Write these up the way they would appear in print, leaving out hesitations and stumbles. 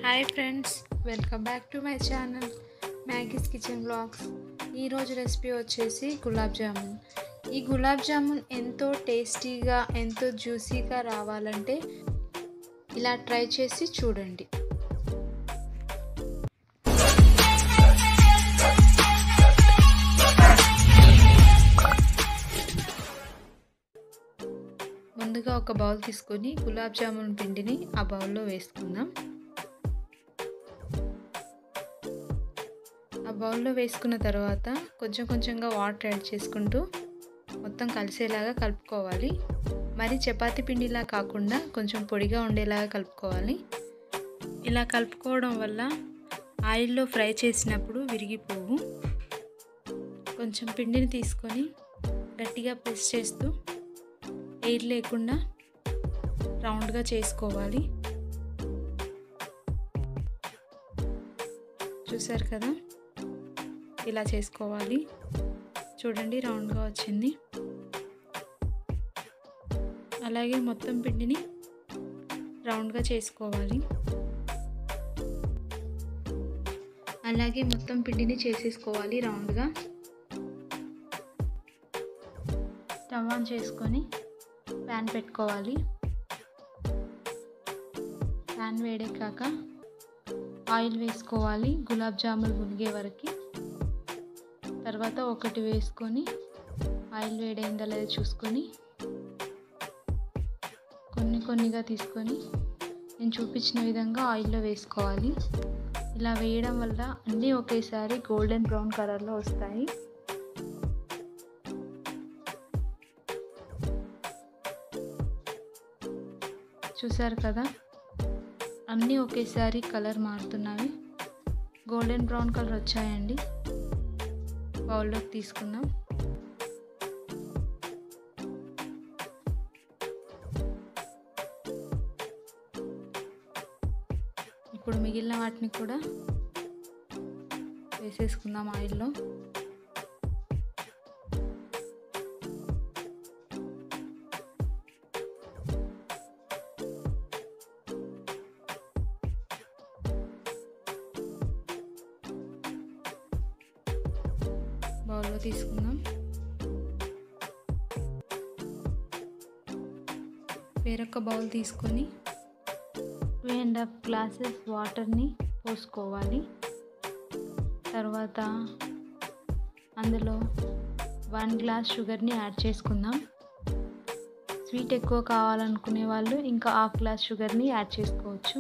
Hi friends, welcome back to my channel Maggie's kitchen blogs. ఈరోజు recipe వచ్చేసి గులాబ్ జామున్. ఈ గులాబ్ జామున్ ఎంతో టేస్టీగా ఎంతో జ్యూసీగా రావాలంటే ఇలా ట్రై చేసి చూడండి. ముందుగా ఒక బౌల్ తీసుకొని గులాబ్ జామున్ పిండిని ఆ బౌల్లో వేసుకుందాం. ఆ బౌల్లో వేసుకున్న తర్వాత కొంచెం కొంచెంగా వాటర్ యాడ్ చేసుకుంటూ మొత్తం కలిసేలాగా కలుపుకోవాలి. మరి చపాతీ పిండిలా కాకుండా కొంచెం పొడిగా ఉండేలాగా కలుపుకోవాలి. ఇలా కలుపుకోవడం వల్ల ఆయిల్లో ఫ్రై చేసినప్పుడు విరిగిపోవు. కొంచెం పిండిని తీసుకొని గట్టిగా ప్రెస్ చేస్తూ ఎయిర్ లేకుండా రౌండ్గా చేసుకోవాలి. చూసారు కదా, ఇలా చేసుకోవాలి. చూడండి, రౌండ్గా వచ్చింది. అలాగే మొత్తం పిండిని రౌండ్గా చేసుకోవాలి. చేసేసుకోవాలి రౌండ్గా. స్టవ్ ఆన్ చేసుకొని ప్యాన్ పెట్టుకోవాలి. ప్యాన్ వేడెక్కాక ఆయిల్ వేసుకోవాలి గులాబ్ జామున్ మునిగే వరకు. తర్వాత ఒకటి వేసుకొని ఆయిల్ వేడైందా లేదో చూసుకొని కొన్నిగా తీసుకొని నేను చూపించిన విధంగా ఆయిల్లో వేసుకోవాలి. ఇలా వేయడం వల్ల అన్నీ ఒకేసారి గోల్డెన్ బ్రౌన్ కలర్లో వస్తాయి. చూసారు కదా, అన్నీ ఒకేసారి కలర్ మారుతున్నాయి. గోల్డెన్ బ్రౌన్ కలర్ వచ్చాయండి. బౌల్లోకి తీసుకుందాం. ఇప్పుడు మిగిలిన వాటిని కూడా వేసేసుకుందాం ఆయిల్లో. బౌల్లో తీసుకుందాం. వేరొక బౌల్ తీసుకొని 2.5 గ్లాసెస్ వాటర్ని పోసుకోవాలి. తర్వాత అందులో 1 గ్లాస్ షుగర్ని యాడ్ చేసుకుందాం. స్వీట్ ఎక్కువ కావాలనుకునే వాళ్ళు ఇంకా 1/2 గ్లాస్ షుగర్ని యాడ్ చేసుకోవచ్చు.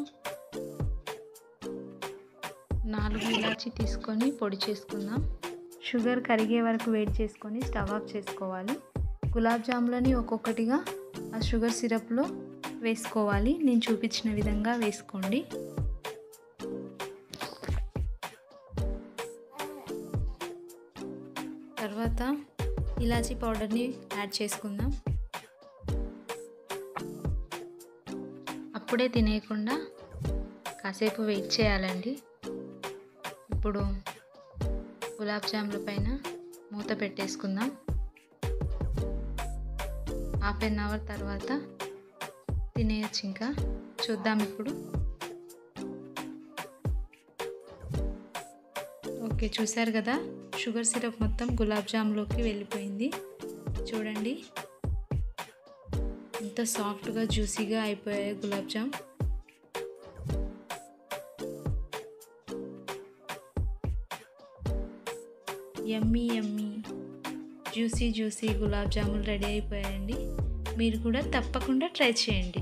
4 ఇలాచీ తీసుకొని పొడి చేసుకుందాం. షుగర్ కరిగే వరకు వెయిట్ చేసుకొని స్టవ్ ఆఫ్ చేసుకోవాలి. గులాబ్ జాములని ఒక్కొక్కటిగా ఆ షుగర్ సిరప్లో వేసుకోవాలి. నేను చూపించిన విధంగా వేసుకోండి. తర్వాత ఇలాచీ పౌడర్ని యాడ్ చేసుకుందాం. అప్పుడే తినేయకుండా కాసేపు వెయిట్ చేయాలండి. ఇప్పుడు గులాబ్ జాముల పైన మూత పెట్టేసుకుందాం. 1/2 అవర్ తర్వాత తినేయచ్చు. ఇంకా చూద్దాం ఇప్పుడు. ఓకే, చూసారు కదా, షుగర్ సిరప్ మొత్తం గులాబ్ జామ్లోకి వెళ్ళిపోయింది. చూడండి ఎంత సాఫ్ట్గా జ్యూసీగా అయిపోయాయి గులాబ్ జామ్. యమ్మీ యమ్మీ జ్యూసీ గులాబ్ జాములు రెడీ అయిపోయాయండి. మీరు కూడా తప్పకుండా ట్రై చేయండి.